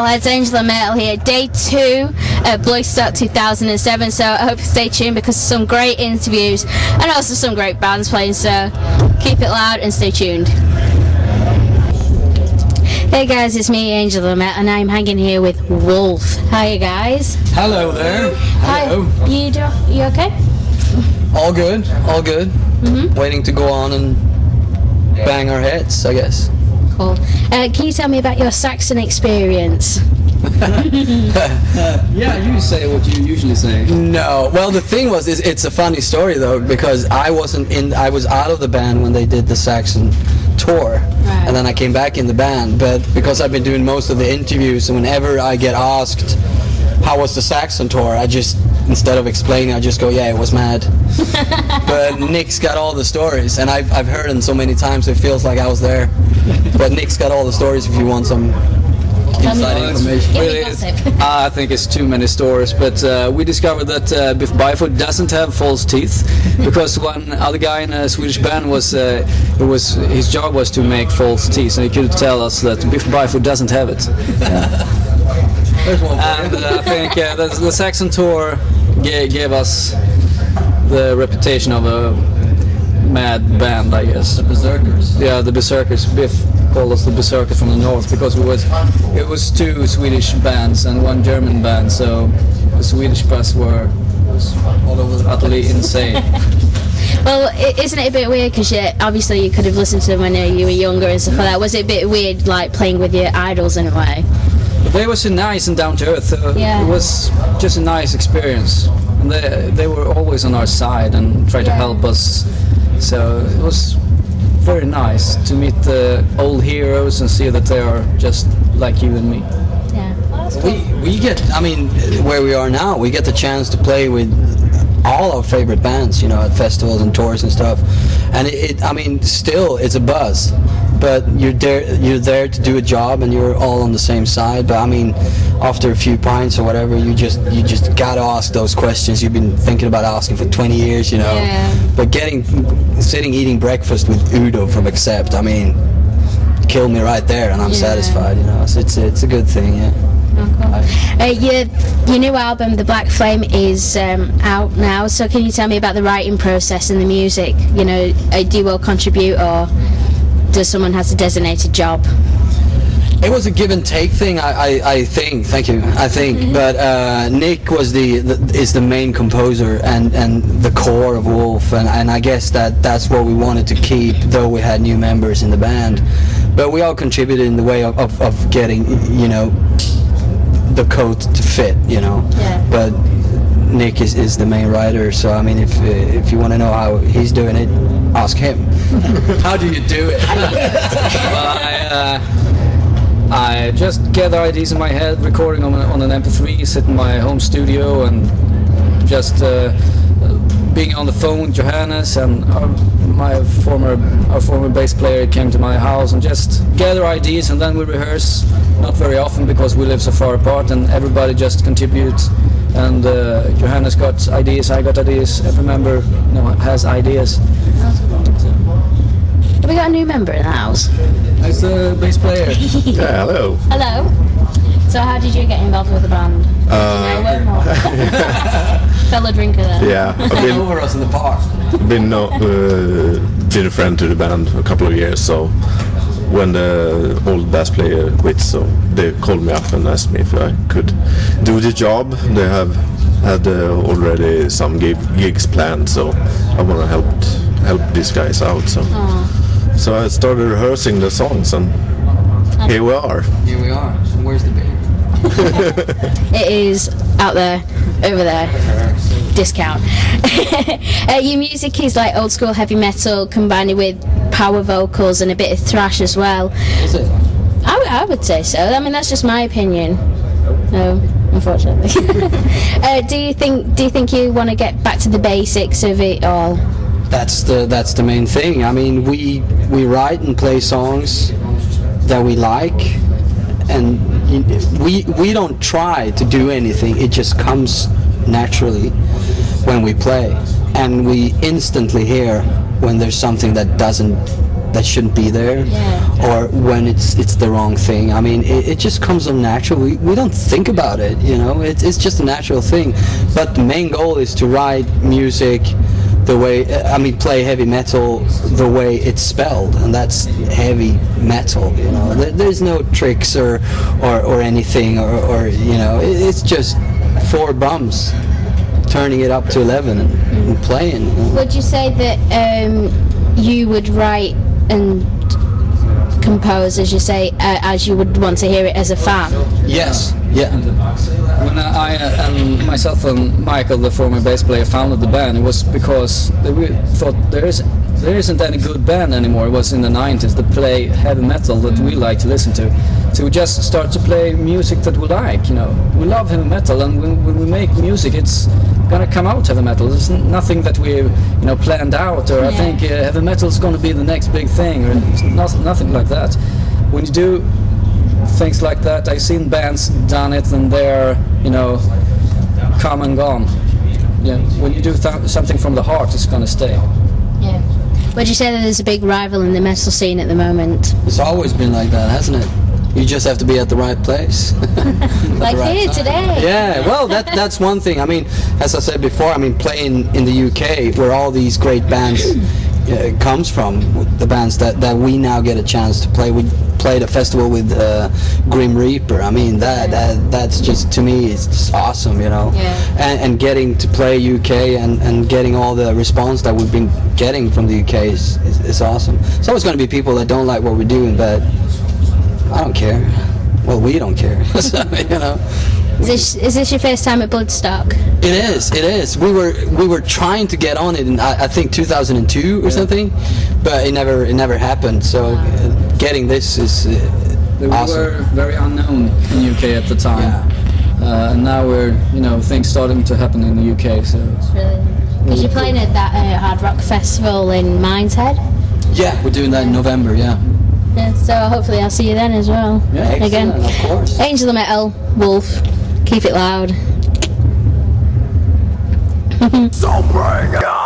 Metalheads, Angela Metal here, day 2 at Bloodstock 2007, so I hope you stay tuned because some great interviews and also some great bands playing, so keep it loud and stay tuned. Hey guys, it's me, Angela Metal, and I'm hanging here with Wolf. Hi guys. Hello there. Hello. Hi. You okay? All good, all good. Waiting to go on and bang our heads, I guess. Cool. Can you tell me about your Saxon experience? Yeah, you say what you usually say. No, well the thing was, it's a funny story though, because I was out of the band when they did the Saxon tour, right. And then I came back in the band, but because I've been doing most of the interviews, and whenever I get asked how was the Saxon tour, I just, instead of explaining, I just go, yeah, it was mad. But Nick's got all the stories, and I've heard them so many times it feels like I was there. But Nick's got all the stories if you want some inside information. Really, I think it's too many stories, but we discovered that Biff Byford doesn't have false teeth, because one other guy in a Swedish band his job was to make false teeth, and he could tell us that Biff Byford doesn't have it. And I think the Saxon tour gave us the reputation of a mad band, I guess. The Berserkers. Yeah, the Berserkers. Biff called us the Berserkers from the north because it was 2 Swedish bands and 1 German band, so the Swedish bus was all over the utterly insane. Well, isn't it a bit weird, because obviously you could have listened to them when you were younger and stuff like that. Was it a bit weird, like playing with your idols in a way? They were so nice and down to earth. Yeah. It was just a nice experience, and they were always on our side and tried to help us. So it was very nice to meet the old heroes and see that they are just like you and me. Yeah. Well, that's cool. We get, I mean, where we are now, we get the chance to play with all our favorite bands, you know, at festivals and tours and stuff. And I mean, still, it's a buzz. But you're there to do a job, and you're all on the same side. But I mean, after a few pints or whatever, you just gotta ask those questions you've been thinking about asking for 20 years, you know. Yeah. But sitting eating breakfast with Udo from Accept, I mean, killed me right there, and I'm satisfied, you know. So it's a good thing, yeah. Oh, cool. Your new album, The Black Flame, is out now. So can you tell me about the writing process and the music? You know, do you all contribute, or does someone have a designated job? It was a give and take thing, I think. Thank you. I think, but Nick was is the main composer and the core of Wolf, and I guess that's what we wanted to keep, though we had new members in the band. But we all contributed in the way of getting, you know, the coat to fit, you know. Yeah. But Nick is the main writer, so I mean, if you want to know how he's doing it, ask him. How do you do it? Well, I just gather ideas in my head, recording on an MP3, sit in my home studio, and just being on the phone with Johannes, and our former bass player came to my house, and just gather ideas, and then we rehearse. Not very often because we live so far apart, and everybody just contributes. And Johannes got ideas, I got ideas. Every member, you know, has ideas. Have we got a new member in the house? It's the bass player. Yeah, hello. Hello. So how did you get involved with the band? Fellow drinker then? Yeah, I've been Over us in the park. been a friend to the band a couple of years, so when the old bass player quit, so they called me up and asked me if I could do the job. They have had already some gigs planned, so I want to help these guys out. So I started rehearsing the songs, and here we are. Here we are. So where's the beer? It is out there, over there. Discount. Your music is like old school heavy metal combined with power vocals and a bit of thrash as well. Is it? I would say so. I mean, that's just my opinion. No, unfortunately. Do you think you want to get back to the basics of it all? That's the main thing. I mean, we write and play songs that we like, and we don't try to do anything. It just comes naturally when we play, and we instantly hear when there's something that doesn't that shouldn't be there, Yeah. or when it's the wrong thing. I mean, it just comes on natural. We don't think about it, you know. It's just a natural thing. But the main goal is to write music the way, I mean, play heavy metal the way it's spelled, and that's heavy metal, you know. There's no tricks or anything, or you know, it's just 4 bums turning it up to 11 and playing. You know? Would you say that you would write and compose, as you say, as you would want to hear it as a fan? Yes, yeah. When I and myself and Michael, the former bass player, founded the band, it was because we thought there isn't any good band anymore. It was in the 90s that play heavy metal that we like to listen to. So we just start to play music that we like, you know. We love heavy metal, and when we make music, it's gonna come out heavy metal. There's nothing that we, you know, planned out, or I think heavy metal is gonna be the next big thing, or nothing like that. When you do things like that, I've seen bands done it, and they're, you know, come and gone. Yeah, when you do something from the heart, it's gonna stay. Yeah. Would you say that there's a big rival in the metal scene at the moment? It's always been like that, hasn't it? You just have to be at the right place. Like here today. Yeah, well, that's one thing. I mean, as I said before, I mean, playing in the UK, where all these great bands comes from, the bands that we now get a chance to play. We played a festival with Grim Reaper. I mean, that's just, to me, it's just awesome, you know. Yeah. And getting to play UK and getting all the response that we've been getting from the UK is awesome. There's always going to be people that don't like what we're doing, but I don't care. Well, we don't care. So, you know. Is this your first time at Bloodstock? It is. We were trying to get on it in I think 2002 or something, but it never happened. So getting this is We awesome. were very unknown in UK at the time. And now we're, you know, things starting to happen in the UK. So Because you're playing at that hard rock festival in Mineshead. Yeah, we're doing that in November. Yeah. Yeah, so hopefully I'll see you then as well. Yeah, again. of course. Angel of Metal, Wolf, keep it loud. So bring it on.